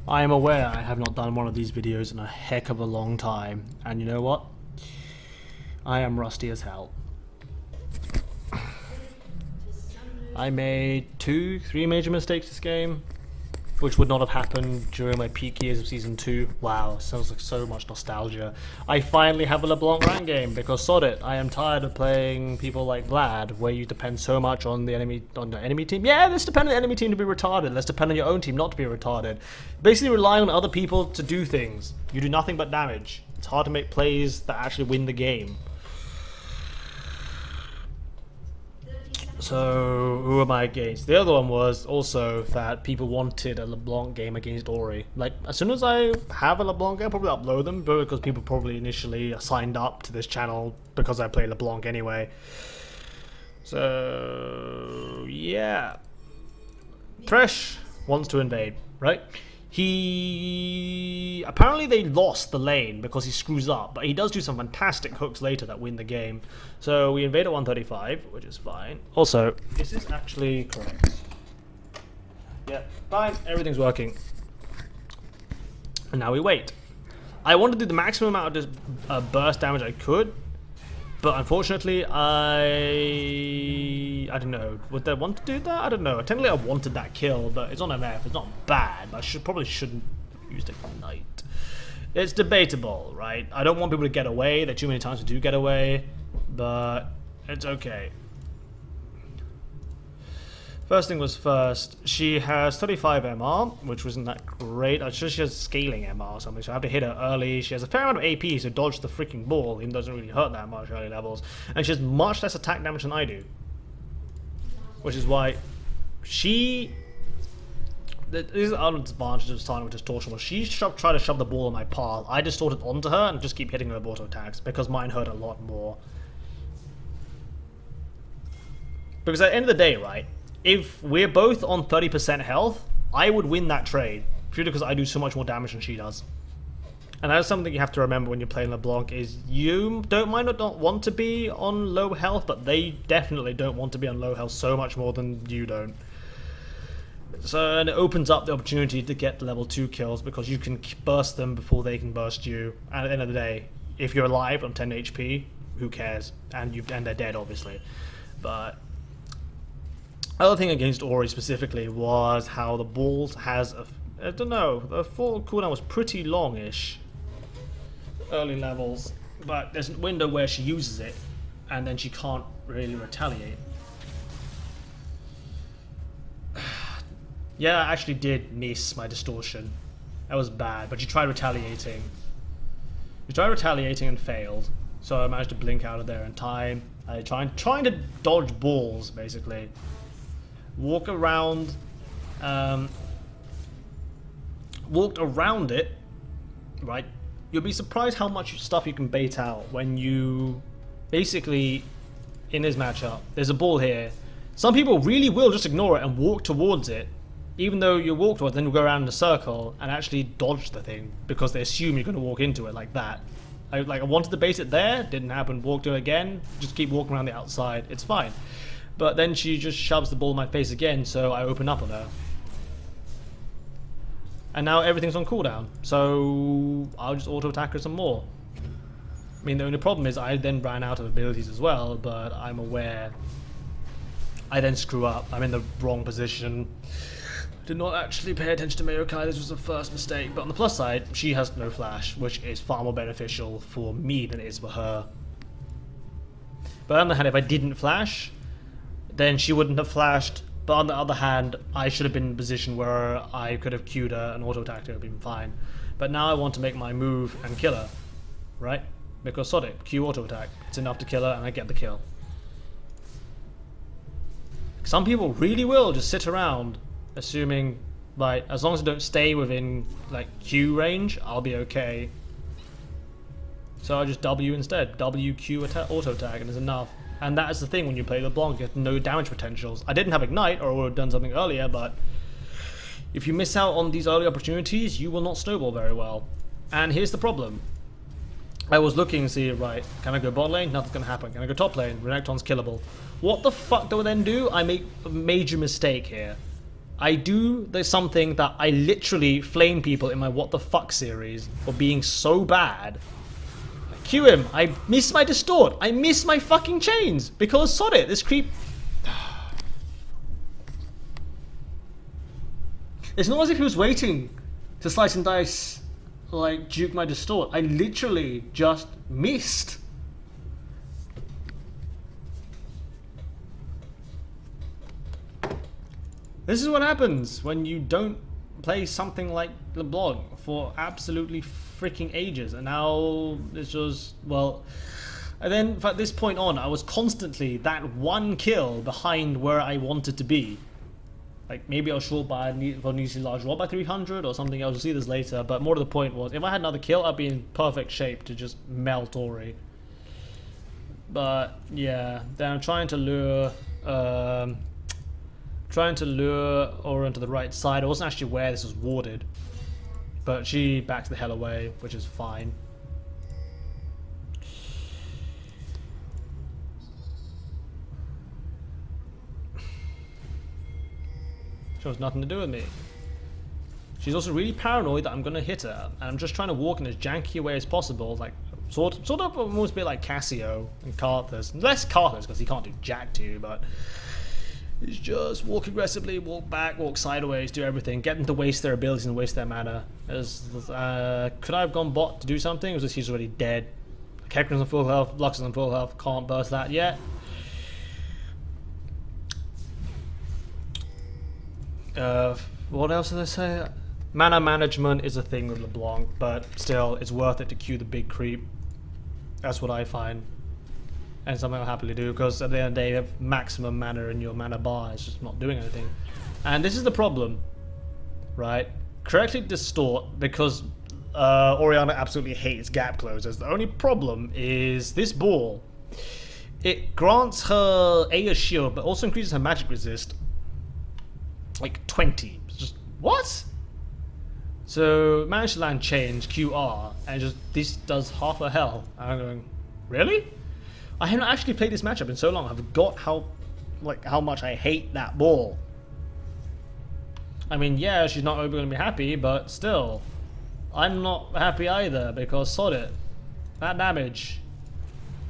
I am aware I have not done one of these videos in a heck of a long time, and you know what? I am rusty as hell. I made 2-3 major mistakes this game, which would not have happened during my peak years of Season 2. Wow, sounds like so much nostalgia. I finally have a Leblanc rank game, because sod it, I am tired of playing people like Vlad, where you depend so much on the enemy team. Yeah, let's depend on the enemy team to be retarded. Let's depend on your own team not to be retarded. Basically relying on other people to do things. You do nothing but damage. It's hard to make plays that actually win the game. So, who am I against? The other one was also that people wanted a Leblanc game against Ori. Like, as soon as I have a Leblanc game, I'll probably upload them, because people probably initially signed up to this channel because I play Leblanc anyway. So, yeah. Thresh wants to invade, right? Apparently they lost the lane because he screws up, but he does do some fantastic hooks later that win the game. So we invade at 135, which is fine. Also, this is actually correct. Yeah, fine, everything's working. And now we wait. I want to do the maximum amount of this burst damage I could, but unfortunately I don't know, would I want to do that? I don't know. Technically I wanted that kill, but it's on MF, it's not bad, but I probably shouldn't use the Ignite. It's debatable, right? I don't want people to get away. There are too many times we do get away, but it's okay. First thing was first, she has 35 MR, which wasn't that great. I'm sure she has scaling MR or something, so I have to hit her early. She has a fair amount of AP, so dodge the freaking ball, even though it doesn't really hurt that much early levels. And she has much less attack damage than I do. Which is why she... This is an advantage of starting with distortion. She tried to shove the ball in my path. I distorted onto her and just keep hitting her with auto attacks, because mine hurt a lot more. Because at the end of the day, right, if we're both on 30% health, I would win that trade, purely because I do so much more damage than she does. And that's something you have to remember when you're playing LeBlanc, is you might not want to be on low health, but they definitely don't want to be on low health so much more than you don't. So, and it opens up the opportunity to get level 2 kills, because you can burst them before they can burst you. And at the end of the day, if you're alive on 10 HP, who cares? And they're dead, obviously. But other thing against Ori specifically was how the balls has I don't know, the full cooldown was pretty longish early levels, but there's a window where she uses it and then she can't really retaliate. Yeah, I actually did miss my distortion. That was bad, but she tried retaliating. She tried retaliating and failed, so I managed to blink out of there in time. I trying to dodge balls, basically. Walked around it, right? You'll be surprised how much stuff you can bait out when you basically, in this matchup, there's a ball here. Some people really will just ignore it and walk towards it, even though you walk towards it, then you'll go around in a circle and actually dodge the thing because they assume you're going to walk into it like that. I wanted to bait it there, didn't happen, walked to it again, just keep walking around the outside, it's fine. But then she just shoves the ball in my face again, so I open up on her. And now everything's on cooldown, so I'll just auto-attack her some more. I mean, the only problem is I then ran out of abilities as well, but I'm aware I then screw up. I'm in the wrong position. Did not actually pay attention to Mayokai, this was the first mistake. But on the plus side, she has no flash, which is far more beneficial for me than it is for her. But on the other hand, if I didn't flash, then she wouldn't have flashed. But on the other hand, I should have been in a position where I could have queued her and auto-attacked her, it would have been fine. But now I want to make my move and kill her, right? Because sod it, Q auto-attack. It's enough to kill her and I get the kill. Some people really will just sit around assuming, like, as long as I don't stay within, like, Q range, I'll be okay. So I just W instead. W, Q, auto-attack, and it's enough. And that is the thing when you play LeBlanc, you have no damage potentials. I didn't have Ignite, or I would have done something earlier, but if you miss out on these early opportunities, you will not snowball very well. And here's the problem. I was looking to see, right, can I go bot lane? Nothing's gonna happen. Can I go top lane? Renekton's killable. What the fuck do I then do? I make a major mistake here. I do there's something that I literally flame people in my What the Fuck series for being so bad. I cue him. I miss my distort. I miss my fucking chains because sod it. This creep. It's not as if he was waiting to slice and dice, like juke my distort. I literally just missed. This is what happens when you don't play something like Leblanc for absolutely freaking ages. And now it's just, well... And then from this point on, I was constantly that one kill behind where I wanted to be. Like, maybe I was short by for a large roll by 300 or something else. We'll see this later. But more to the point was, if I had another kill, I'd be in perfect shape to just melt Ori. But, yeah. Then I'm trying to lure... Ori onto the right side. I wasn't actually aware this was warded. But she backs the hell away, which is fine. She has nothing to do with me. She's also really paranoid that I'm going to hit her. And I'm just trying to walk in as janky a way as possible. Like, sort of almost a bit like Cassio and Carthus. Less Carthus, because he can't do jack to you, but... It's just walk aggressively, walk back, walk sideways, do everything. Get them to waste their abilities and waste their mana. Could I have gone bot to do something? Or was this he's already dead? Kekrin's on full health, Lux is on full health, can't burst that yet. What else did I say? Mana management is a thing with LeBlanc, but still, it's worth it to queue the big creep. That's what I find. And something I'll happily do, because at the end of the day, you have maximum mana in your mana bar. It's just not doing anything. And this is the problem, right? Correctly distort, because Orianna absolutely hates gap closers. The only problem is this ball. It grants her a shield, but also increases her magic resist. Like 20. It's just, what? So, managed to land change, QR, and just, this does half her health. And I'm going, really? I haven't actually played this matchup in so long. I forgot how much I hate that ball. I mean, yeah, she's not going to be happy, but still, I'm not happy either because sod it. That damage.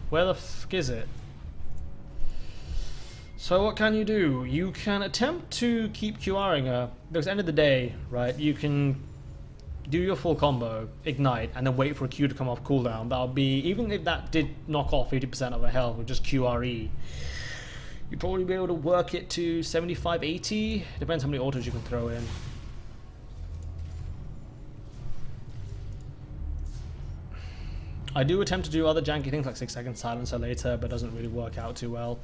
Where the fuck is it? So what can you do? You can attempt to keep QRing her because at the end of the day, right? You can do your full combo, ignite, and then wait for a Q to come off cooldown. That'll be, even if that did knock off 50% of her health with just QRE, you'd probably be able to work it to 75, 80. Depends how many autos you can throw in. I do attempt to do other janky things like 6-second silencer later, but it doesn't really work out too well.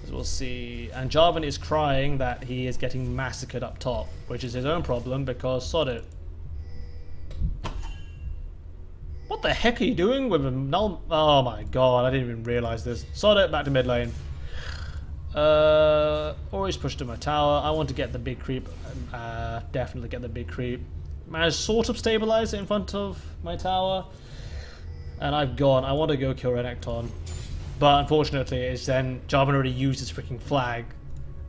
As we'll see. And Jarvan is crying that he is getting massacred up top, which is his own problem because sod it. What the heck are you doing with a null? Oh my god, I didn't even realize this. Sod it, back to mid lane. Always pushed to my tower. I want to get the big creep. Definitely get the big creep. Managed sort of stabilize it in front of my tower. And I've gone. I want to go kill Renekton. But unfortunately, it's then Jarvan already used his freaking flag.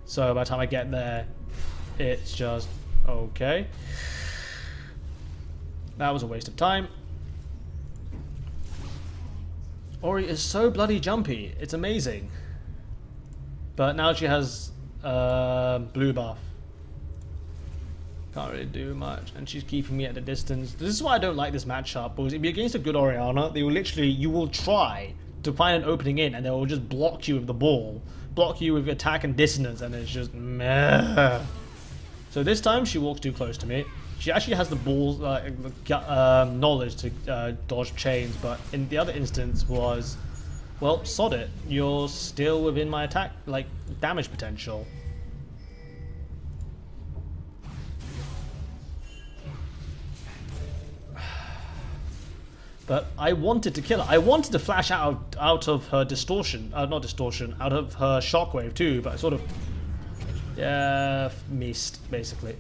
So by the time I get there, it's just okay. That was a waste of time. Ori is so bloody jumpy. It's amazing. But now she has blue buff. Can't really do much. And she's keeping me at a distance. This is why I don't like this matchup. Because if you're against a good Orianna, they will literally, you will try to find an opening in and they will just block you with the ball. Block you with attack and dissonance and it's just meh. So this time she walks too close to me. She actually has the balls, knowledge to dodge chains, but in the other instance was, well, sod it. You're still within my attack, like, damage potential. But I wanted to kill her. I wanted to flash out of her distortion, not distortion, out of her shockwave too, but I sort of, yeah, missed, basically.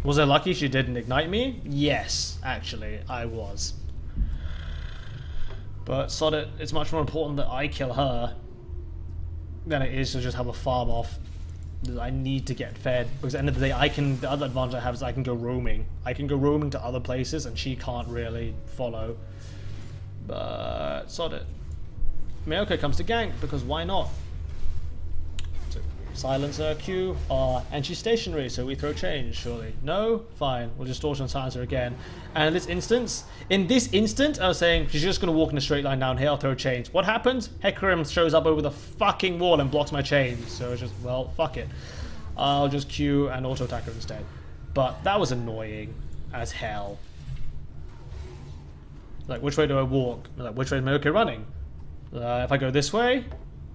Was I lucky she didn't ignite me? Yes, actually, I was. But sod it, it's much more important that I kill her than it is to just have a farm off. I need to get fed because at the end of the day, the other advantage I have is I can go roaming. I can go roaming to other places, and she can't really follow. But sod it. Mayoko comes to gank because why not? So, silencer, Q, R, and she's stationary, so we throw change. Surely, no, fine. We'll just torch on silencer again. And in this instant, I was saying she's just gonna walk in a straight line down here. I'll throw chains. What happens? Hecarim shows up over the fucking wall and blocks my chains. So it's just, well, fuck it. I'll just Q and auto attack her instead. But that was annoying as hell. Like, which way do I walk? Like, which way is Mayoko running? If I go this way,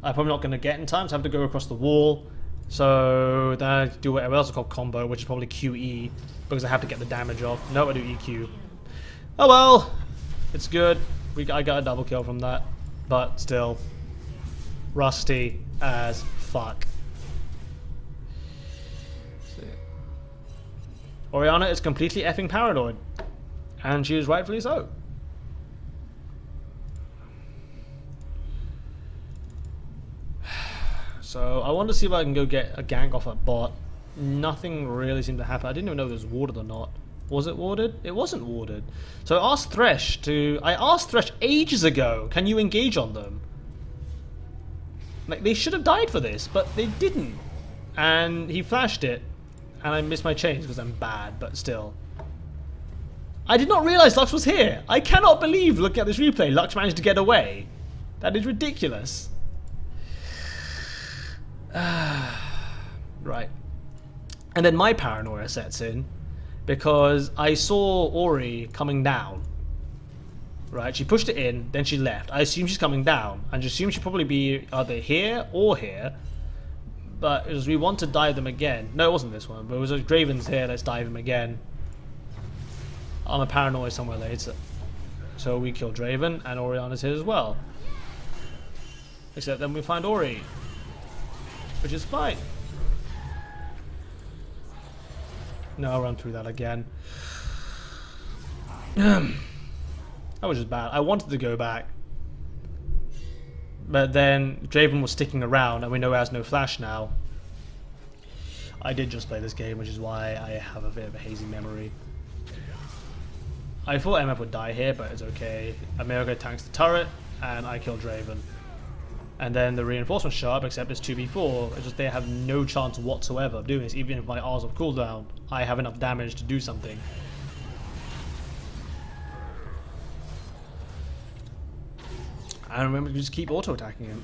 I'm probably not going to get in time, so I have to go across the wall. So then I do whatever else is called combo, which is probably QE, because I have to get the damage off. No, I do EQ. Oh well, it's good. I got a double kill from that, but still, rusty as fuck. Orianna is completely effing paranoid, and she is rightfully so. So I want to see if I can go get a gank off at bot. Nothing really seemed to happen. I didn't even know if it was warded or not. Was it warded? It wasn't warded. So I asked Thresh ages ago, can you engage on them? Like, they should have died for this, but they didn't. And he flashed it, and I missed my chains because I'm bad, but still. I did not realize Lux was here. I cannot believe, looking at this replay, Lux managed to get away. That is ridiculous. Right. And then my paranoia sets in because I saw Ori coming down. Right, she pushed it in, then she left. I assume she's coming down, and I assume she'd probably be either here or here. But it was, we want to dive them again. No, it wasn't this one, but it was like, Draven's here, let's dive him again. I'm a paranoia somewhere later. So we kill Draven, and Orianna's here as well. Except then we find Ori, which is fine. No, I'll run through that again. That was just bad. I wanted to go back, but then Draven was sticking around, and we know he has no flash now. I did just play this game, which is why I have a bit of a hazy memory. I thought MF would die here, but it's okay. America tanks the turret, and I kill Draven. And then the reinforcements show up, except it's 2v4. It's just they have no chance whatsoever of doing this. Even if my R's off cooldown, I have enough damage to do something. I remember to just keep auto-attacking him.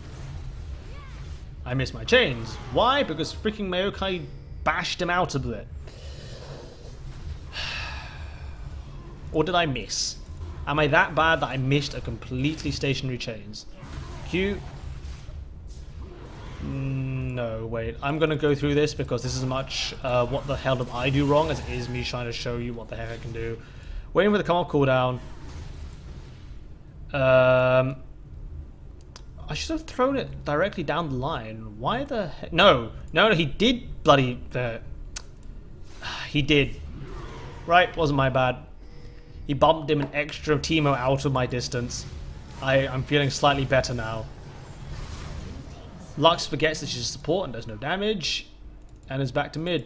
I missed my chains. Why? Because freaking Mayokai bashed him out a bit. Or did I miss? Am I that bad that I missed a completely stationary chains? Q. No, wait. I'm going to go through this because this is as much what the hell did I do wrong as it is me trying to show you what the heck I can do. Waiting for the come off cooldown. I should have thrown it directly down the line. Why the heck? No, he did bloody... he did. Right, wasn't my bad. He bumped him an extra Teemo out of my distance. I'm feeling slightly better now. Lux forgets that she's support and does no damage, and is back to mid.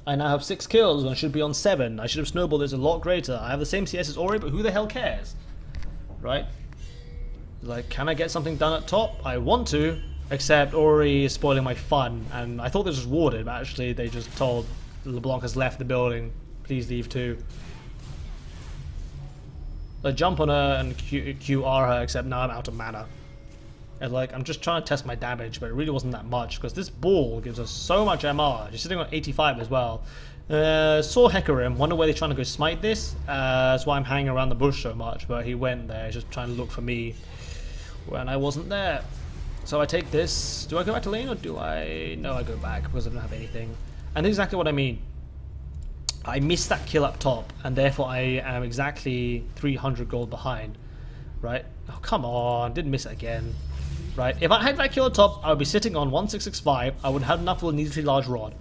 I now have 6 kills and I should be on 7. I should have snowballed this a lot greater. I have the same CS as Ori, but who the hell cares? Right? Like, can I get something done at top? I want to, except Ori is spoiling my fun, and I thought this was warded, but actually they just told Leblanc has left the building. Please leave too. I jump on her and QR her, except now I'm out of mana. And like, I'm just trying to test my damage, but it really wasn't that much, because this ball gives us so much MR. She's sitting on 85 as well. Saw Hecarim, wonder where they're trying to go smite this. That's why I'm hanging around the bush so much, but he went there, just trying to look for me when I wasn't there. So I take this. Do I go back to lane, or do I... No, I go back, because I don't have anything. And this is exactly what I mean. I missed that kill up top, and therefore I am exactly 300 gold behind. Right? Oh, come on. Didn't miss it again. Right? If I had that kill up top, I would be sitting on 1665. I would have enough for a needlessly large rod.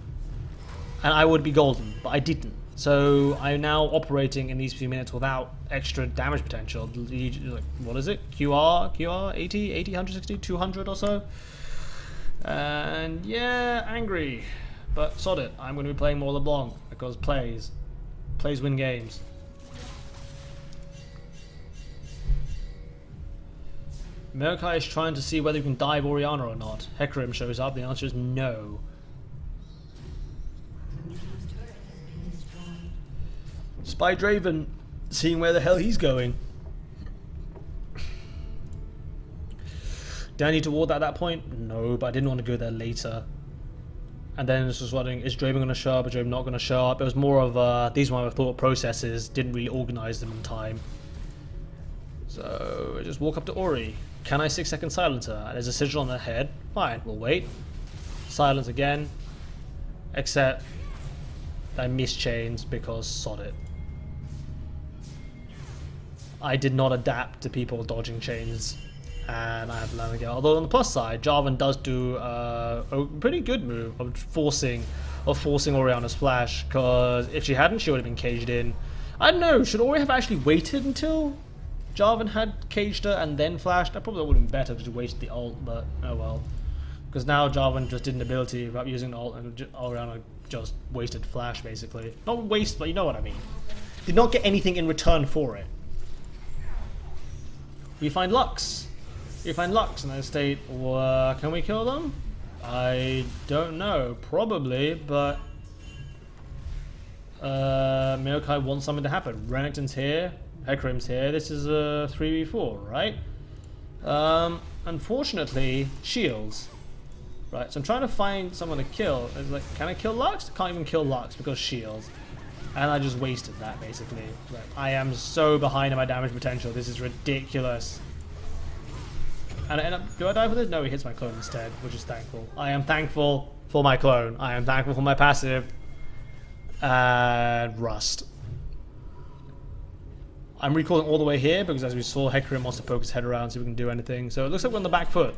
And I would be golden, but I didn't. So I'm now operating in these few minutes without extra damage potential. Like, what is it? QR? 80? 80? 160? 200 or so? And yeah, angry. But sod it, I'm going to be playing more LeBlanc because plays win games. Maokai is trying to see whether you can dive Orianna or not. Hecarim shows up, the answer is no. Spy Draven, seeing where the hell he's going. Did I need to ward that at that point? No, but I didn't want to go there later. And then it's just wondering, is Draven going to show up, is Draven not going to show up? It was more of, these were my thought processes, didn't really organize them in time. So, I just walk up to Ori. Can I 6-second silence her? And there's a sigil on her head. Fine, we'll wait. Silence again. Except, I missed chains because sod it. I did not adapt to people dodging chains, and I have learned again. Although on the plus side, Jarvan does do a pretty good move of forcing Orianna's flash, because if she hadn't, she would have been caged in. I don't know, should Ori have actually waited until Jarvan had caged her and then flashed? That probably would have been better because she wasted the ult, but oh well. Because now Jarvan just did an ability without using the ult, and Orianna just wasted flash basically. Not waste, but you know what I mean. Did not get anything in return for it. We find Lux. We find Lux in that state. Can we kill them? I don't know. Probably, but Maokai wants something to happen. Renekton's here. Hecarim's here. This is a 3v4, right? Unfortunately, shields. Right, so I'm trying to find someone to kill. It's like, can I kill Lux? I can't even kill Lux because shields. And I just wasted that, basically. Like, I am so behind in my damage potential. This is ridiculous. And I end up, do I die for this? No, he hits my clone instead, which is thankful. I am thankful for my clone. I am thankful for my passive. And Rust. I'm recalling all the way here because as we saw, Hecarim wants to poke his head around so we can do anything. So it looks like we're on the back foot.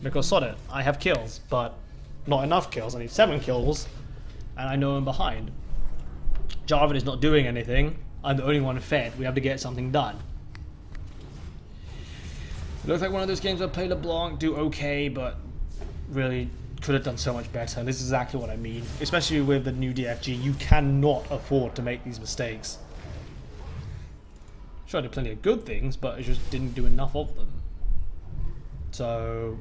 Because sod it, I have kills, but not enough kills. I need 7 kills, and I know I'm behind. Jarvan is not doing anything. I'm the only one fed. We have to get something done. It looks like one of those games where I play LeBlanc, do okay, but really could have done so much better. This is exactly what I mean. Especially with the new DFG, you cannot afford to make these mistakes. Sure, I did plenty of good things, but I just didn't do enough of them. So,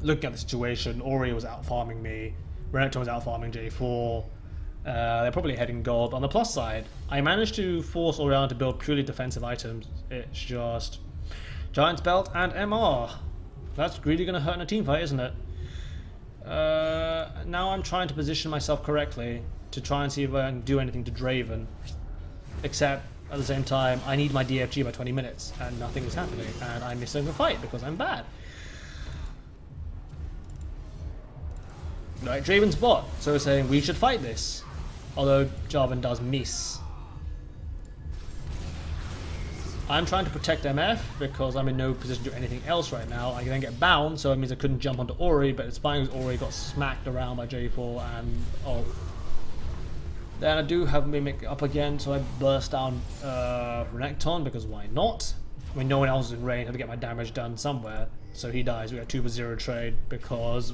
looking at the situation, Ori was out farming me, Renekton was out farming J4. They're probably heading gold. On the plus side, I managed to force Orianna to build purely defensive items. It's just Giant's Belt and MR. That's really going to hurt in a team fight, isn't it? Now I'm trying to position myself correctly to try and see if I can do anything to Draven. Except, at the same time, I need my DFG by 20 minutes, and nothing is happening, and I'm missing the fight because I'm bad. Right, Draven's bot, so we're saying we should fight this. Although Jarvan does miss. I'm trying to protect MF because I'm in no position to do anything else right now. I can then get bound, so it means I couldn't jump onto Ori, but it's fine because Ori got smacked around by J4 and ult. Then I do have Mimic up again, so I burst down Renekton because why not? I mean, no one else is in range. I have to get my damage done somewhere, so he dies. We got 2-0 trade because,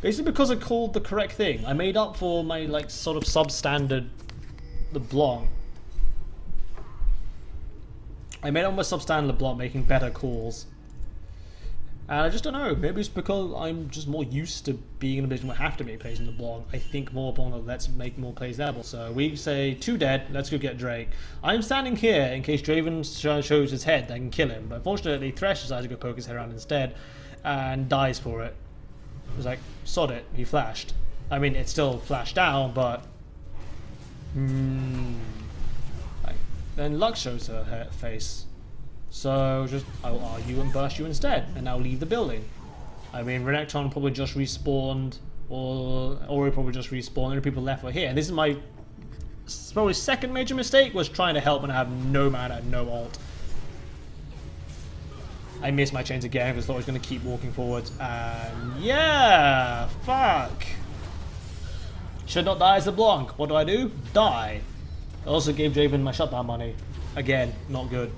basically because I called the correct thing. I made up for my like sort of substandard LeBlanc. I made up my substandard LeBlanc making better calls. And I just don't know, maybe it's because I'm just more used to being in a position where I have to make plays in LeBlanc. I think more upon the let's make more plays level. So we say 2 dead, let's go get Drake. I'm standing here in case Draven shows his head, I can kill him. But unfortunately Thresh decides to go poke his head around instead and dies for it. It was like, sod it, he flashed. I mean, it's still flashed down, but... Then Lux shows her face. So just, I will argue and burst you instead, and now leave the building. I mean, Renekton probably just respawned, or Ori probably just respawned, and the people left were here. And this is my probably second major mistake, was trying to help and I have no mana, no ult. I missed my chains again because I thought I was going to keep walking forwards, and yeah, fuck. Should not die as LeBlanc. What do? Die. I also gave Draven my shutdown money. Again, not good.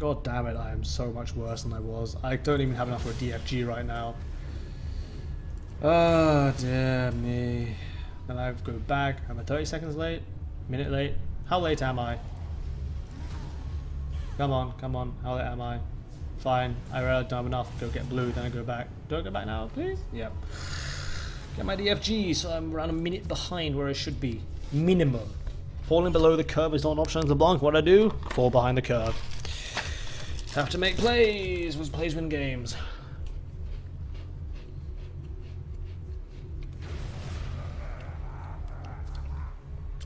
God damn it, I am so much worse than I was. I don't even have enough for a DFG right now. Oh, dear me. Then I go back. Am I 30 seconds late? Minute late? How late am I? Come on, come on. How late am I? Fine. I realize I don't have enough to go get blue, then I go back. Do I go back now, please? Yep. Get my DFG, so I'm around a minute behind where I should be. Minimum. Falling below the curve is not an option as LeBlanc. What I do? Fall behind the curve. Have to make plays. Was plays win games.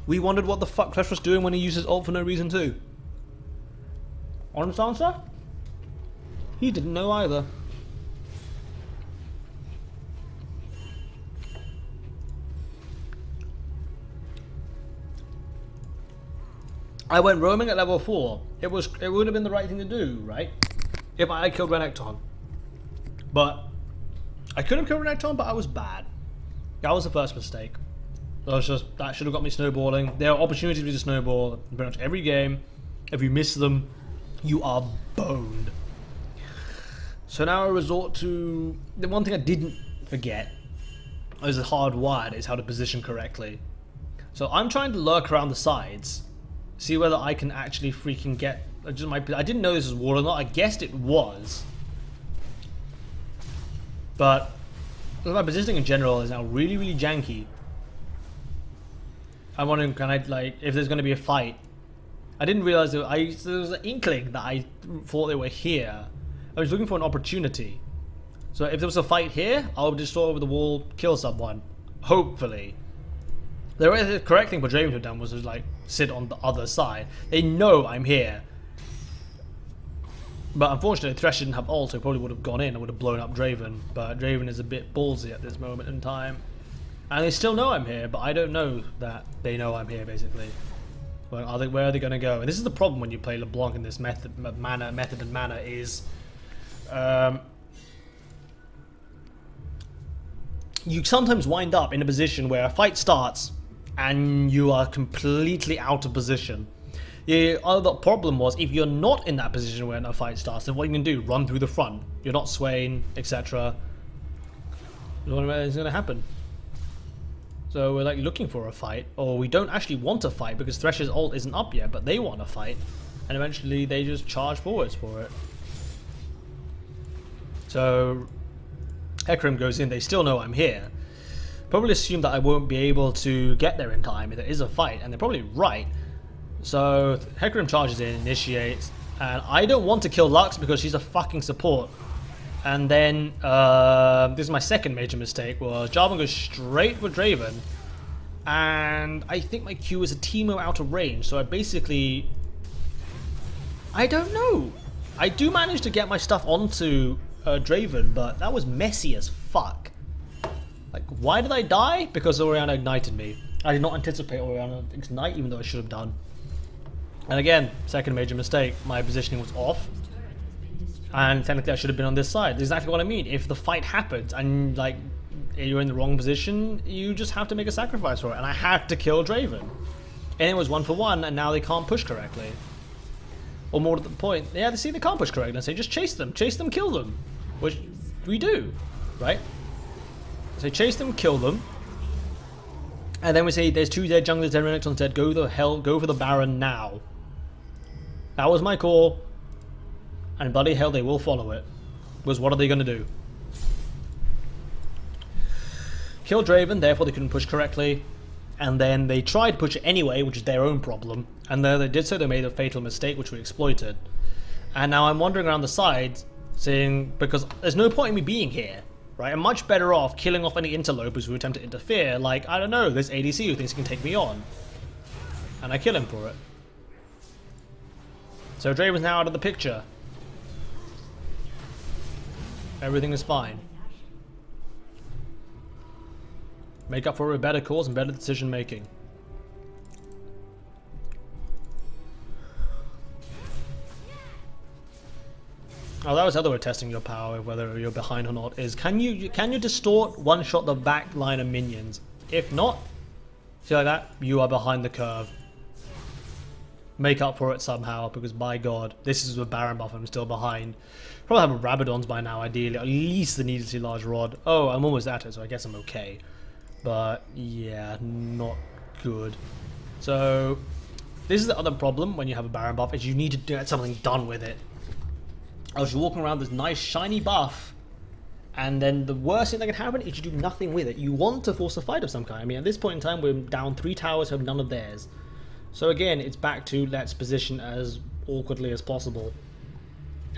We wondered what the fuck Clash was doing when he used his ult for no reason too. Honest answer? He didn't know either. I went roaming at level 4. It would have been the right thing to do, right? If I had killed Renekton. But I could have killed Renekton, but I was bad. That was the first mistake. That should have got me snowballing. There are opportunities for you to snowball in pretty much every game. If you miss them, you are boned. So now I resort to the one thing I didn't forget is hardwired is how to position correctly. So I'm trying to lurk around the sides. See whether I can actually freaking get. I didn't know this was wall or not. I guessed it was, but my positioning in general is now really, really janky. I'm wondering, can I if there's going to be a fight? I didn't realize there was an inkling that I thought they were here. I was looking for an opportunity. So if there was a fight here, I'll just throw over the wall, kill someone. Hopefully. The correct thing for Draven to have done was to sit on the other side. They know I'm here. But unfortunately Thresh didn't have ult, so probably would have gone in and would have blown up Draven. But Draven is a bit ballsy at this moment in time. And they still know I'm here, but I don't know that they know I'm here basically. Where are they going to go? And this is the problem when you play LeBlanc in this method and manner is you sometimes wind up in a position where a fight starts and you are completely out of position. The other problem was if you're not in that position when a fight starts, then what you can do? Run through the front. You're not swaying, etc. What is going to happen? So we're looking for a fight, or we don't actually want to fight because Thresh's ult isn't up yet, but they want to fight, and eventually they just charge forwards for it. So Hecarim goes in, they still know I'm here. Probably assume that I won't be able to get there in time if there is a fight, and they're probably right. So Hecarim charges in, initiates, and I don't want to kill Lux because she's a fucking support. And then, this is my second major mistake, was Jarvan goes straight for Draven, and I think my Q is a Teemo out of range, so I basically, I don't know. I do manage to get my stuff onto Draven, but that was messy as fuck. Why did I die? Because Orianna ignited me. I did not anticipate Orianna ignite, even though I should have done. And again, second major mistake, my positioning was off. And technically I should have been on this side. That's exactly what I mean. If the fight happens and you're in the wrong position, you just have to make a sacrifice for it. And I had to kill Draven. And it was 1-for-1, and now they can't push correctly. Or more to the point, yeah, they can't push correctly. And say, just chase them, kill them. Which we do, right? So chase them, kill them. And then we say, there's 2 dead junglers, dead Renekton's dead, go for the Baron now. That was my call. And bloody hell, they will follow it. Because what are they going to do? Kill Draven, therefore they couldn't push correctly. And then they tried to push it anyway, which is their own problem. And then they did so, they made a fatal mistake, which we exploited. And now I'm wandering around the sides, saying, because there's no point in me being here, right? I'm much better off killing off any interlopers who attempt to interfere. I don't know, this ADC who thinks he can take me on. And I kill him for it. So Draven's now out of the picture. Everything is fine. Make up for it with better calls and better decision making. Oh, that was the other way of testing your power, whether you're behind or not, is can you distort, one-shot the back line of minions? If not, see like that, you are behind the curve. make up for it somehow, because by god, this is a Baron buff, I'm still behind. Probably have a Rabadons by now, ideally, at least the needlessly large rod. Oh, I'm almost at it, so I guess I'm okay. But yeah, not good. So this is the other problem when you have a Baron buff, is you need to get something done with it. I was walking around this nice shiny buff, and then the worst thing that can happen is you do nothing with it. You want to force a fight of some kind. I mean, at this point in time, we're down 3 towers, have none of theirs. So again, it's back to let's position as awkwardly as possible.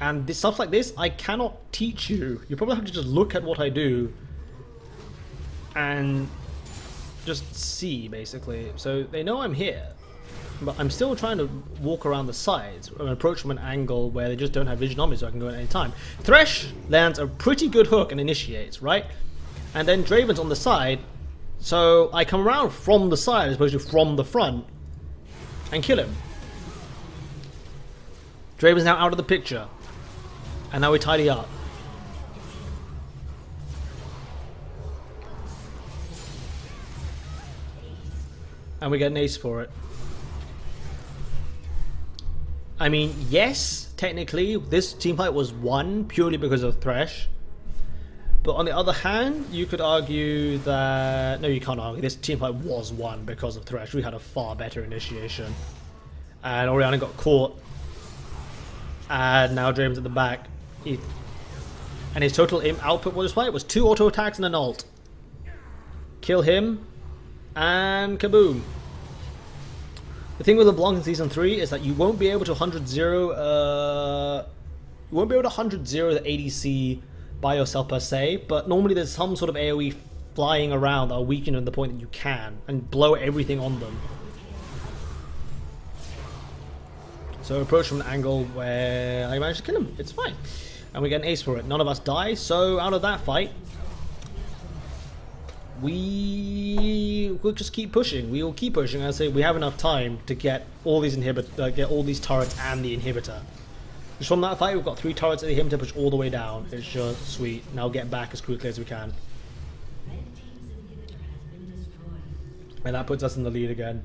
And this stuff like this, I cannot teach you. You probably have to just look at what I do and just see, basically. So they know I'm here, but I'm still trying to walk around the sides and approach from an angle where they just don't have vision on me, so I can go at any time. Thresh lands a pretty good hook and initiates, right? And then Draven's on the side, so I come around from the side as opposed to from the front and kill him. Draven's now out of the picture, and now we tidy up. And we get an ace for it. I mean, yes, technically, this teamfight was won purely because of Thresh. But on the other hand, you could argue that... No, you can't argue. This teamfight was won because of Thresh. We had a far better initiation. And Orianna got caught. And now Draven's at the back. And his total output for this fight was 2 auto attacks and an ult. Kill him. And kaboom. The thing with LeBlanc in Season 3 is that you won't be able to 100-0 you won't be able to 100-0 the ADC by yourself per se, but normally there's some sort of AoE flying around that are weakened to the point that you can, and blow everything on them. So approach from an angle where I managed to kill him. It's fine. And we get an ace for it. None of us die, so out of that fight, we will just keep pushing. We will keep pushing. I say we have enough time to get all these get all these turrets and the inhibitor. Just from that fight, we've got 3 turrets at the inhibitor, push all the way down. It's just sweet. Now get back as quickly as we can. And that puts us in the lead again.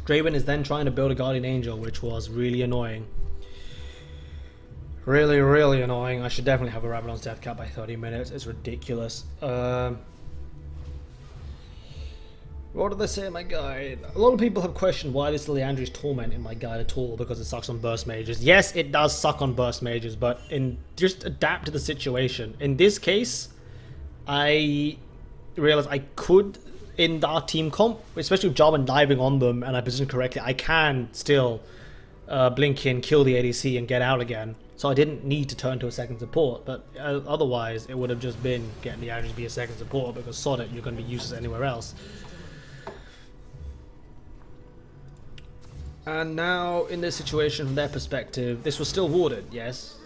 Draven is then trying to build a Guardian Angel, which was really annoying. Really, really annoying. I should definitely have a Rabadon's death cap by 30 minutes. It's ridiculous. What did they say in my guide? A lot of people have questioned why there's Leandri's Torment in my guide at all, because it sucks on burst mages. Yes, it does suck on burst mages, but just adapt to the situation. In this case, I realized I could, in our team comp, especially with Jarvan diving on them and I position correctly, I can still blink in, kill the ADC and get out again. So I didn't need to turn to a second support, but otherwise it would have just been getting Leandri to be a second support, because sod it, you're going to be useless anywhere else. And now, in this situation, from their perspective, this was still warded, yes,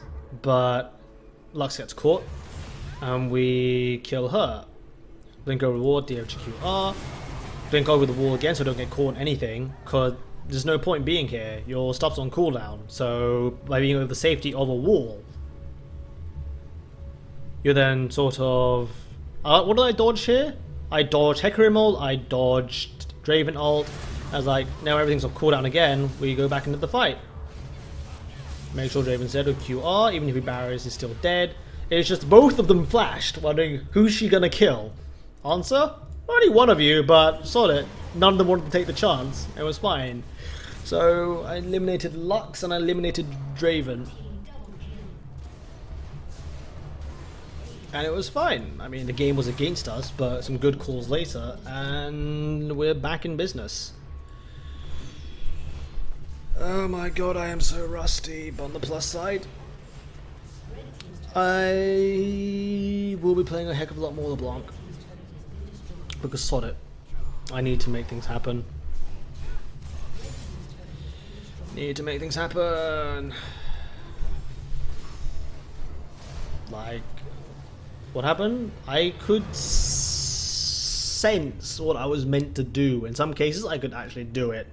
but Lux gets caught, and we kill her. Blink over the wall, DHQR, blink over the wall again so I don't get caught in anything, because there's no point being here. Your stuff's on cooldown, so by being over the safety of a wall, you're then sort of... what did I dodge here? I dodged Hecarim ult, I dodged Draven ult. I was like, now everything's on cooldown again, we go back into the fight. Make sure Draven's dead with QR, even if he barriers, he's still dead. It's just both of them flashed, wondering who's she gonna kill? Answer? Only one of you, but sod it. None of them wanted to take the chance. It was fine. So I eliminated Lux and I eliminated Draven. And it was fine. I mean, the game was against us, but some good calls later, and we're back in business. Oh my god, I am so rusty, but on the plus side, I will be playing a heck of a lot more LeBlanc. Because sod it. I need to make things happen. Need to make things happen. Like, what happened? I could sense what I was meant to do. In some cases, I could actually do it.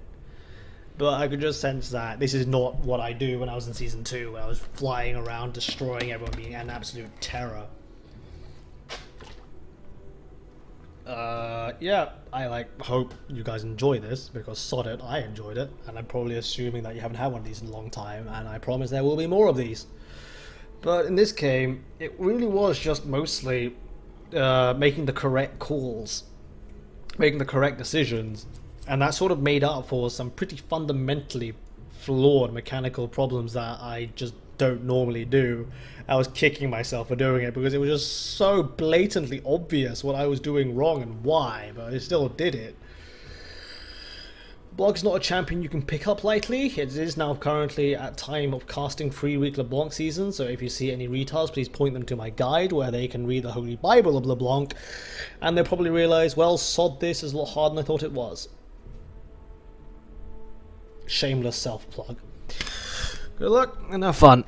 But I could just sense that this is not what I do when I was in Season 2, where I was flying around, destroying everyone, being an absolute terror. Yeah, I hope you guys enjoy this, because sod it, I enjoyed it, and I'm probably assuming that you haven't had one of these in a long time, and I promise there will be more of these. But in this game, it really was just mostly making the correct calls, making the correct decisions, and that sort of made up for some pretty fundamentally flawed mechanical problems that I just don't normally do. I was kicking myself for doing it because it was just so blatantly obvious what I was doing wrong and why, but I still did it. Leblanc's not a champion you can pick up lightly. It is now currently at time of casting 3-week Leblanc season, so if you see any retards, please point them to my guide where they can read the Holy Bible of Leblanc, and they'll probably realise, well, sod this is a lot harder than I thought it was. Shameless self-plug. Good luck and have fun.